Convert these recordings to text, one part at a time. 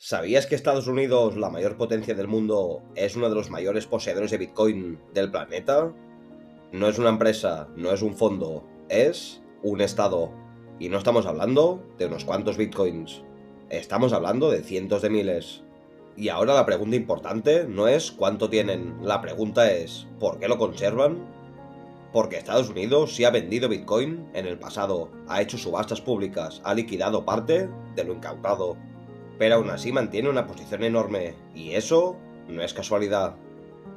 ¿Sabías que Estados Unidos, la mayor potencia del mundo, es uno de los mayores poseedores de Bitcoin del planeta? No es una empresa, no es un fondo, es un estado. Y no estamos hablando de unos cuantos Bitcoins, estamos hablando de cientos de miles. Y ahora la pregunta importante no es cuánto tienen, la pregunta es ¿por qué lo conservan? Porque Estados Unidos sí ha vendido Bitcoin en el pasado, ha hecho subastas públicas, ha liquidado parte de lo incautado, pero aún así mantiene una posición enorme, y eso no es casualidad.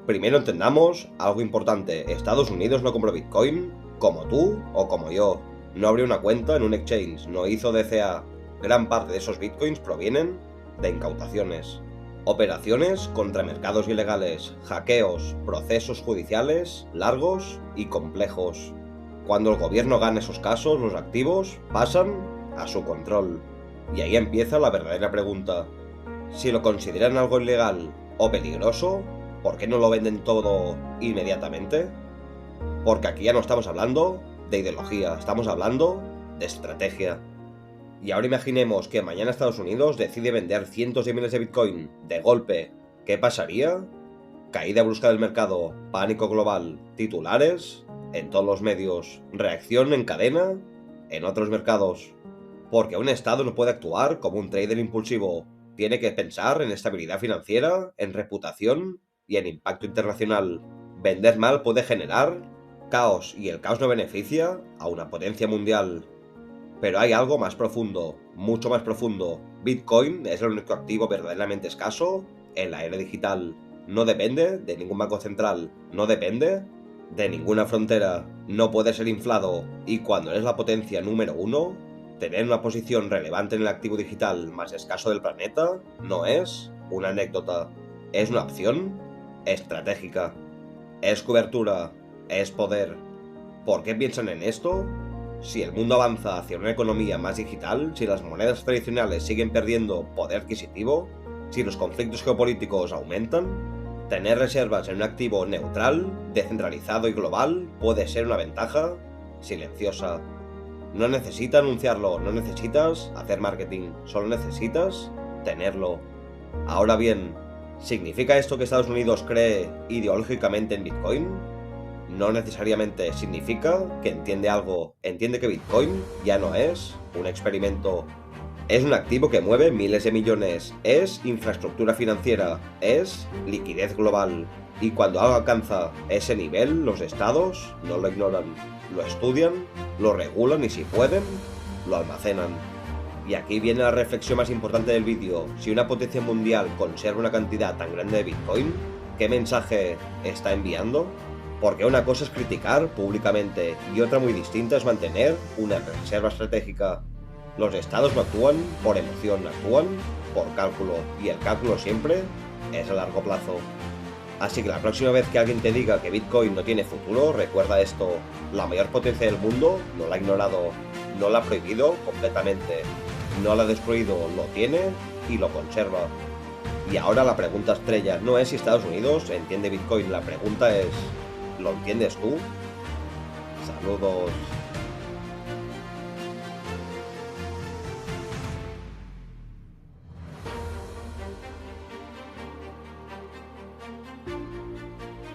Primero entendamos algo importante: Estados Unidos no compró Bitcoin como tú o como yo, no abrió una cuenta en un exchange, no hizo DCA. Gran parte de esos Bitcoins provienen de incautaciones, operaciones contra mercados ilegales, hackeos, procesos judiciales largos y complejos. Cuando el gobierno gana esos casos, los activos pasan a su control. Y ahí empieza la verdadera pregunta. Si lo consideran algo ilegal o peligroso, ¿por qué no lo venden todo inmediatamente? Porque aquí ya no estamos hablando de ideología, estamos hablando de estrategia. Y ahora imaginemos que mañana Estados Unidos decide vender cientos de miles de Bitcoin de golpe. ¿Qué pasaría? Caída brusca del mercado, pánico global, titulares en todos los medios, reacción en cadena en otros mercados. Porque un Estado no puede actuar como un trader impulsivo, tiene que pensar en estabilidad financiera, en reputación y en impacto internacional. Vender mal puede generar caos, y el caos no beneficia a una potencia mundial. Pero hay algo más profundo, mucho más profundo. Bitcoin es el único activo verdaderamente escaso en la era digital. No depende de ningún banco central, no depende de ninguna frontera, no puede ser inflado, y cuando eres la potencia número uno, tener una posición relevante en el activo digital más escaso del planeta no es una anécdota, es una opción estratégica, es cobertura, es poder. ¿Por qué piensan en esto? Si el mundo avanza hacia una economía más digital, si las monedas tradicionales siguen perdiendo poder adquisitivo, si los conflictos geopolíticos aumentan, tener reservas en un activo neutral, descentralizado y global puede ser una ventaja silenciosa. No necesitas anunciarlo, no necesitas hacer marketing, solo necesitas tenerlo. Ahora bien, ¿significa esto que Estados Unidos cree ideológicamente en Bitcoin? No necesariamente. Significa que entiende que Bitcoin ya no es un experimento. Es un activo que mueve miles de millones, es infraestructura financiera, es liquidez global. Y cuando algo alcanza ese nivel, los estados no lo ignoran, lo estudian, lo regulan y si pueden, lo almacenan. Y aquí viene la reflexión más importante del vídeo. Si una potencia mundial conserva una cantidad tan grande de Bitcoin, ¿qué mensaje está enviando? Porque una cosa es criticar públicamente y otra muy distinta es mantener una reserva estratégica. Los estados no actúan por emoción, actúan por cálculo, y el cálculo siempre es a largo plazo. Así que la próxima vez que alguien te diga que Bitcoin no tiene futuro, recuerda esto: la mayor potencia del mundo no la ha ignorado, no la ha prohibido completamente, no la ha destruido, lo tiene y lo conserva. Y ahora la pregunta estrella no es si Estados Unidos entiende Bitcoin, la pregunta es: ¿lo entiendes tú? Saludos.